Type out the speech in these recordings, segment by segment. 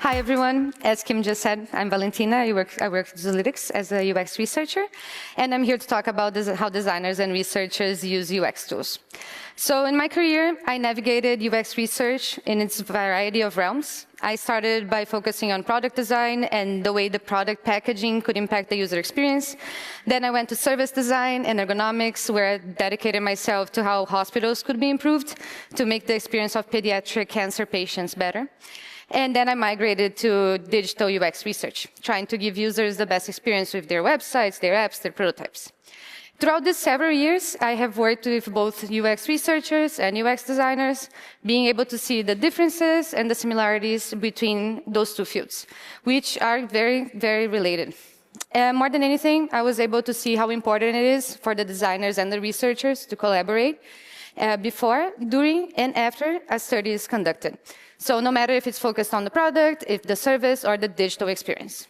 Hi, everyone. As Kim just said, I'm Valentina. I work at Userlytics as a UX researcher, and I'm here to talk about how designers and researchers use UX tools. So in my career, I navigated UX research in its variety of realms. I started by focusing on product design and the way the product packaging could impact the user experience. Then I went to service design and ergonomics, where I dedicated myself to how hospitals could be improved to make the experience of pediatric cancer patients better. And then I migrated to digital UX research, trying to give users the best experience with their websites, their apps, their prototypes. Throughout these several years, I have worked with both UX researchers and UX designers, being able to see the differences and the similarities between those two fields, which are very, very related. More than anything, I was able to see how important it is for the designers and the researchers to collaborate before, during, and after a study is conducted. So no matter if it's focused on the product, if the service, or the digital experience.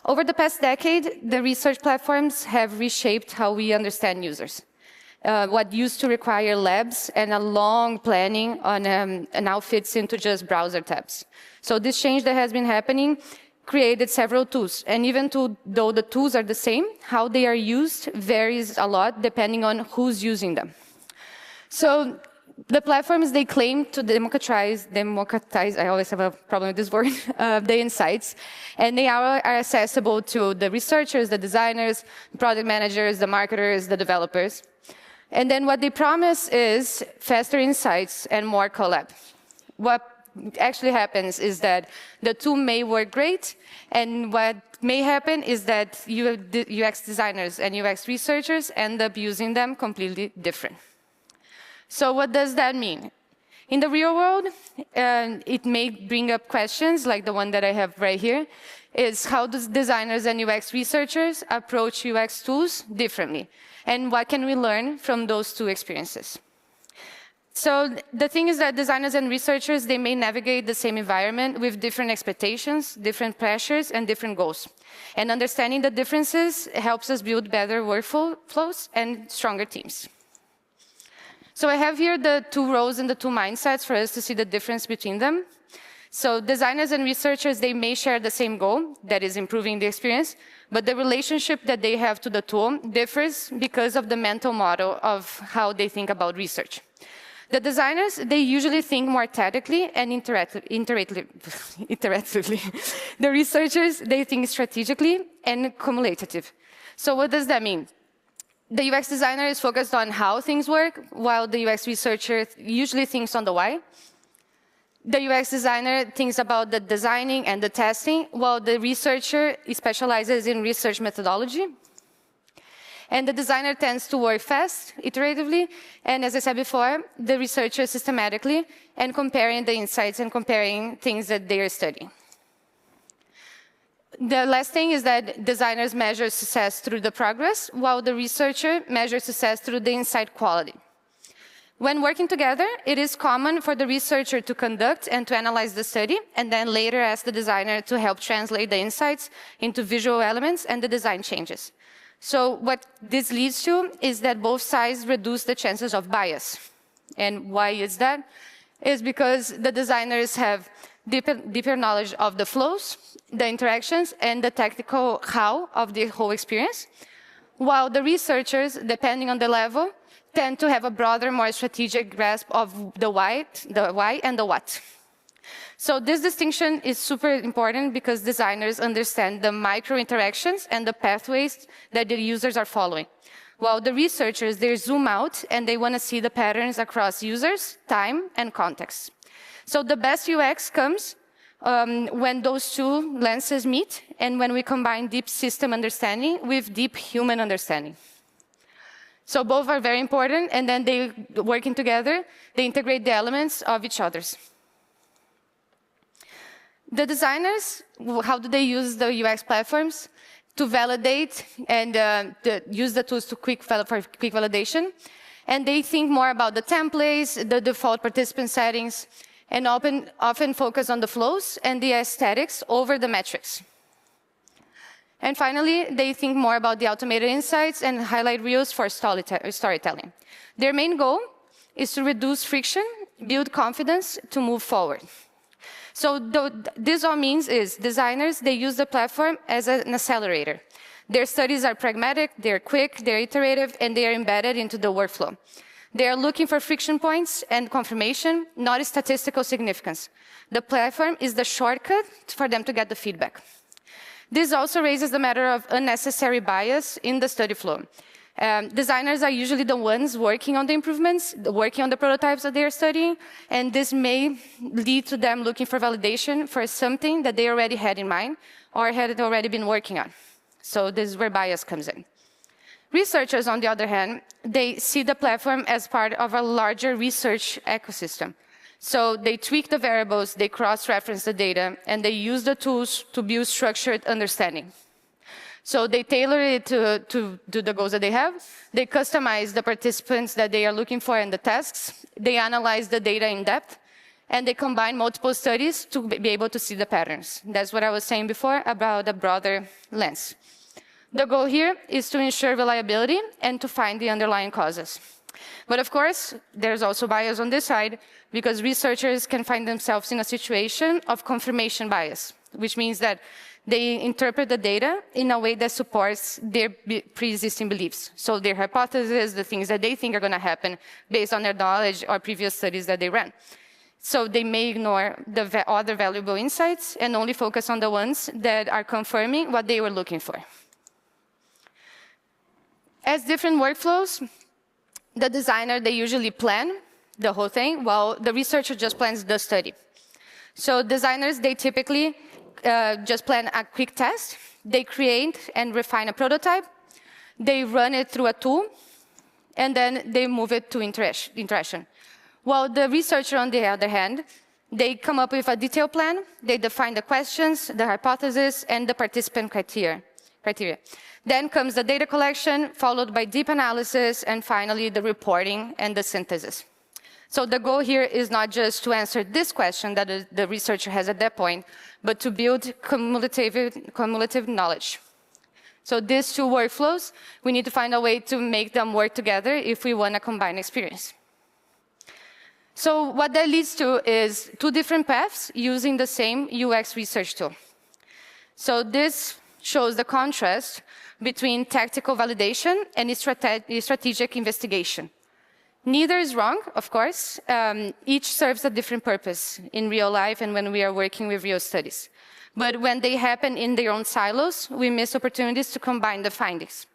Over the past decade, the research platforms have reshaped how we understand users. What used to require labs and a long planning now fits into just browser tabs. So this change that has been happening created several tools. And even though the tools are the same, how they are used varies a lot depending on who's using them. So the platforms, they claim to democratize, I always have a problem with this word, the insights. And they are accessible to the researchers, the designers, the product managers, the marketers, the developers. And then what they promise is faster insights and more collab. What actually happens is that the tool may work great, and what may happen is that UX designers and UX researchers end up using them completely different. So what does that mean? In the real world, it may bring up questions like the one that I have right here, is how do designers and UX researchers approach UX tools differently? And what can we learn from those two experiences? So the thing is that designers and researchers, they may navigate the same environment with different expectations, different pressures, and different goals. And understanding the differences helps us build better workflows and stronger teams. So I have here the two roles and the two mindsets for us to see the difference between them. So designers and researchers, they may share the same goal, that is improving the experience, but the relationship that they have to the tool differs because of the mental model of how they think about research. The designers, they usually think more tactically and iteratively. The researchers, they think strategically and cumulative. So what does that mean? The UX designer is focused on how things work, while the UX researcher usually thinks on the why. The UX designer thinks about the designing and the testing, while the researcher specializes in research methodology. And the designer tends to work fast, iteratively, and as I said before, the researcher systematically, and comparing the insights and comparing things that they are studying. The last thing is that designers measure success through the progress, while the researcher measures success through the insight quality. When working together, it is common for the researcher to conduct and to analyze the study, and then later ask the designer to help translate the insights into visual elements and the design changes. So what this leads to is that both sides reduce the chances of bias. And why is that? It's because the designers have deeper knowledge of the flows, the interactions, and the technical how of the whole experience, while the researchers, depending on the level, tend to have a broader, more strategic grasp of the why and the what. So this distinction is super important because designers understand the micro interactions and the pathways that the users are following, while the researchers, they zoom out and they want to see the patterns across users, time, and context. So the best UX comes when those two lenses meet and when we combine deep system understanding with deep human understanding. So both are very important, and then they, working together, they integrate the elements of each other's. The designers, how do they use the UX platforms? To validate and use the tools for quick validation. And they think more about the templates, the default participant settings, and often focus on the flows and the aesthetics over the metrics. And finally, they think more about the automated insights and highlight reels for storytelling. Their main goal is to reduce friction, build confidence to move forward. So this all means is designers, they use the platform as an accelerator. Their studies are pragmatic, they're quick, they're iterative, and they are embedded into the workflow. They are looking for friction points and confirmation, not statistical significance. The platform is the shortcut for them to get the feedback. This also raises the matter of unnecessary bias in the study flow. Designers are usually the ones working on the improvements, working on the prototypes that they are studying, and this may lead to them looking for validation for something that they already had in mind or had already been working on. So this is where bias comes in. Researchers, on the other hand, they see the platform as part of a larger research ecosystem. So they tweak the variables, they cross-reference the data, and they use the tools to build structured understanding. So they tailor it to the goals that they have. They customize the participants that they are looking for in the tasks. They analyze the data in depth, and they combine multiple studies to be able to see the patterns. That's what I was saying before about a broader lens. The goal here is to ensure reliability and to find the underlying causes. But of course, there's also bias on this side, because researchers can find themselves in a situation of confirmation bias, which means that they interpret the data in a way that supports their pre-existing beliefs. So their hypotheses, the things that they think are going to happen based on their knowledge or previous studies that they ran. So they may ignore the other valuable insights and only focus on the ones that are confirming what they were looking for. As different workflows, the designer, they usually plan the whole thing, while the researcher just plans the study. So designers, they typically just plan a quick test. They create and refine a prototype. They run it through a tool, and then they move it to interaction. While the researcher, on the other hand, they come up with a detailed plan. They define the questions, the hypothesis, and the participant criteria. Then comes the data collection, followed by deep analysis, and finally the reporting and the synthesis. So the goal here is not just to answer this question that the researcher has at that point, but to build cumulative knowledge. So these two workflows, we need to find a way to make them work together if we want a combined experience. So what that leads to is two different paths using the same UX research tool. So this shows the contrast between tactical validation and strategic investigation. Neither is wrong, of course. Each serves a different purpose in real life and when we are working with real studies. But when they happen in their own silos, we miss opportunities to combine the findings.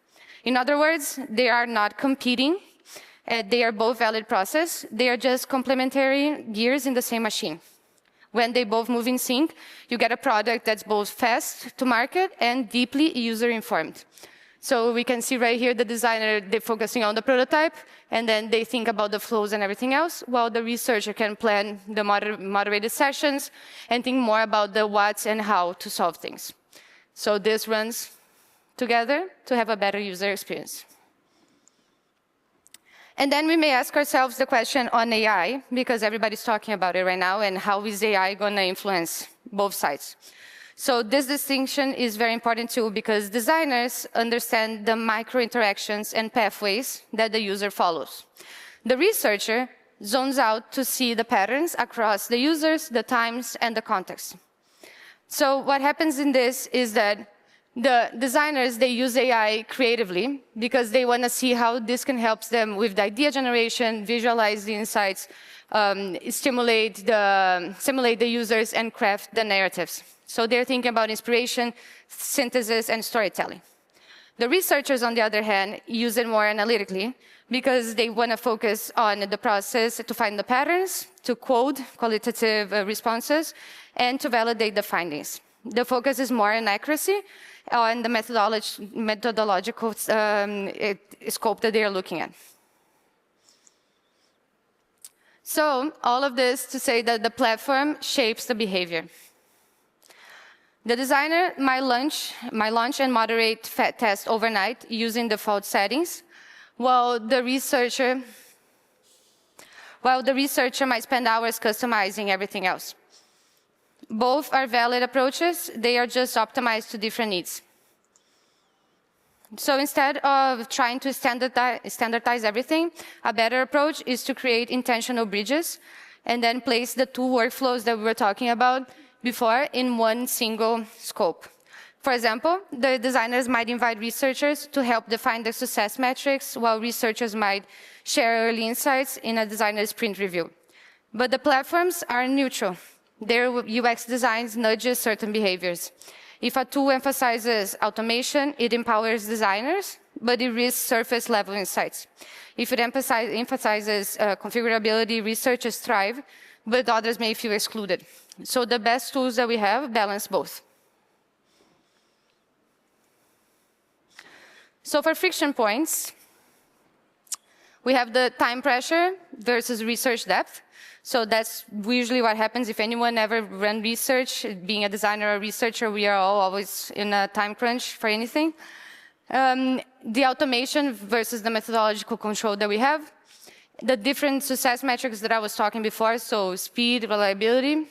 In other words, they are not competing. They are both valid processes. They are just complementary gears in the same machine. When they both move in sync, you get a product that's both fast to market and deeply user-informed. So we can see right here the designer, they're focusing on the prototype, and then they think about the flows and everything else, while the researcher can plan the moderated sessions and think more about the what and how to solve things. So this runs together to have a better user experience. And then we may ask ourselves the question on AI, because everybody's talking about it right now, and how is AI going to influence both sides? So this distinction is very important too, because designers understand the micro interactions and pathways that the user follows. The researcher zones out to see the patterns across the users, the times, and the context. So what happens in this is that the designers, they use AI creatively because they want to see how this can help them with the idea generation, visualize the insights, simulate the users, and craft the narratives. So they're thinking about inspiration, synthesis, and storytelling. The researchers, on the other hand, use it more analytically because they want to focus on the process to find the patterns, to code qualitative responses, and to validate the findings. The focus is more on accuracy on the methodological scope that they are looking at. So all of this to say that the platform shapes the behavior. The designer might launch and moderate tests overnight using default settings, while the researcher might spend hours customizing everything else. Both are valid approaches. They are just optimized to different needs. So instead of trying to standardize everything, a better approach is to create intentional bridges and then place the two workflows that we were talking about before in one single scope. For example, the designers might invite researchers to help define the success metrics, while researchers might share early insights in a designer's sprint review. But the platforms are neutral. Their UX designs nudges certain behaviors. If a tool emphasizes automation, it empowers designers, but it risks surface-level insights. If it emphasizes configurability, researchers thrive, but others may feel excluded. So the best tools that we have balance both. So for friction points, we have the time pressure versus research depth. So that's usually what happens if anyone ever run research. Being a designer or researcher, we are all always in a time crunch for anything. The automation versus the methodological control that we have. The different success metrics that I was talking before, so speed, reliability.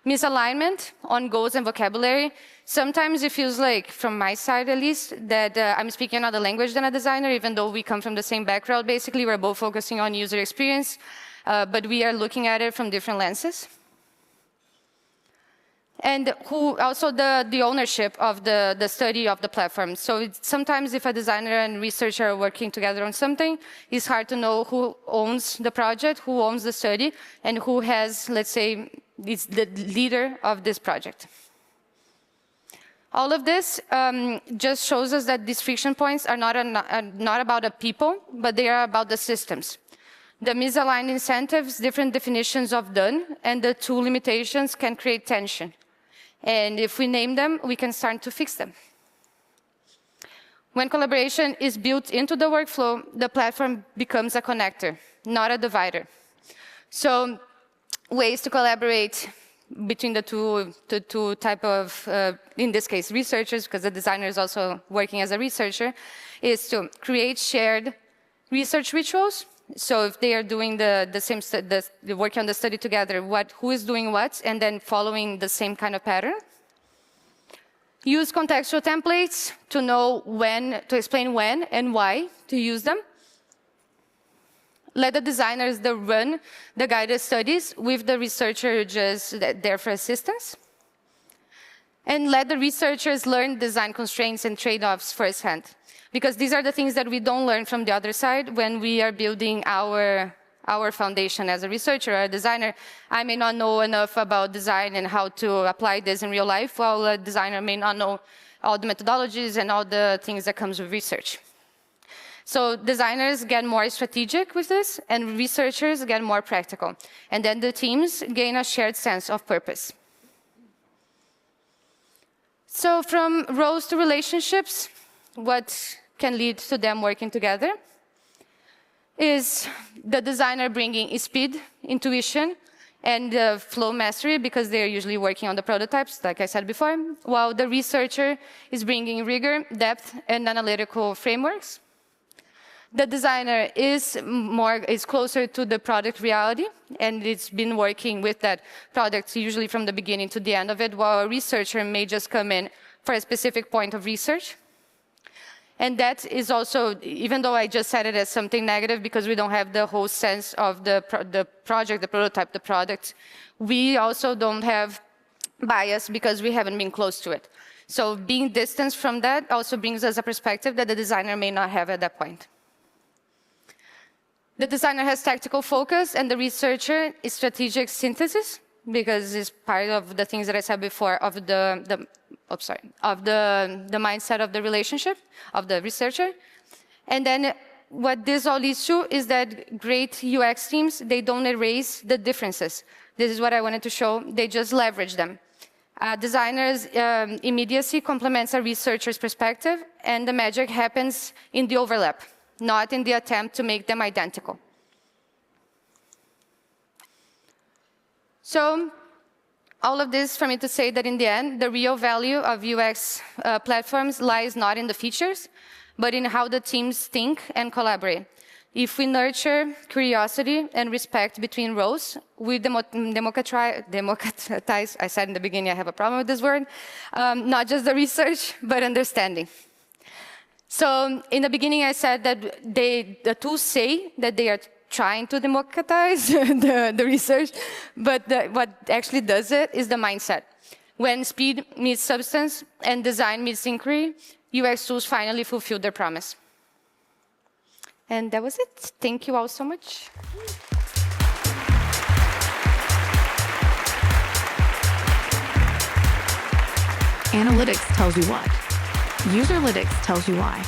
Misalignment on goals and vocabulary. Sometimes it feels like, from my side at least, that I'm speaking another language than a designer, even though we come from the same background. Basically, we're both focusing on user experience, but we are looking at it from different lenses. And also the ownership of the study of the platform. So sometimes if a designer and researcher are working together on something, it's hard to know who owns the project, who owns the study, and who has, let's say, is the leader of this project. All of this just shows us that these friction points are not about the people, but they are about the systems. The misaligned incentives, different definitions of done, and the tool limitations can create tension. And if we name them, we can start to fix them. When collaboration is built into the workflow, the platform becomes a connector, not a divider. So ways to collaborate between the two type of, in this case, researchers, because the designer is also working as a researcher, is to create shared research rituals. So if they are doing the working on the study together, who is doing what, and then following the same kind of pattern. Use contextual templates to know when, to explain when and why to use them. Let the designers run the guided studies with the researcher just there for assistance. And let the researchers learn design constraints and trade-offs firsthand. Because these are the things that we don't learn from the other side when we are building our foundation as a researcher or a designer. I may not know enough about design and how to apply this in real life, while a designer may not know all the methodologies and all the things that comes with research. So designers get more strategic with this, and researchers get more practical. And then the teams gain a shared sense of purpose. So from roles to relationships, what can lead to them working together is the designer bringing speed, intuition, and flow mastery, because they're usually working on the prototypes, like I said before, while the researcher is bringing rigor, depth, and analytical frameworks. The designer is closer to the product reality, and it's been working with that product usually from the beginning to the end of it, while a researcher may just come in for a specific point of research. And that is also, even though I just said it as something negative because we don't have the whole sense of the project, the prototype, the product, we also don't have bias because we haven't been close to it. So being distanced from that also brings us a perspective that the designer may not have at that point. The designer has tactical focus, and the researcher is strategic synthesis, because it's part of the things that I said before of the mindset of the relationship of the researcher. And then what this all leads to is that great UX teams, they don't erase the differences. This is what I wanted to show. They just leverage them. Designers' immediacy complements a researcher's perspective, and the magic happens in the overlap, not in the attempt to make them identical. So all of this for me to say that in the end, the real value of UX platforms lies not in the features, but in how the teams think and collaborate. If we nurture curiosity and respect between roles, we democratize, I said in the beginning I have a problem with this word, not just the research, but understanding. So in the beginning I said that the tools say that they are trying to democratize the research, but what actually does it is the mindset. When speed meets substance and design meets inquiry, UX tools finally fulfill their promise. And that was it. Thank you all so much. Analytics tells you what. Userlytics tells you why.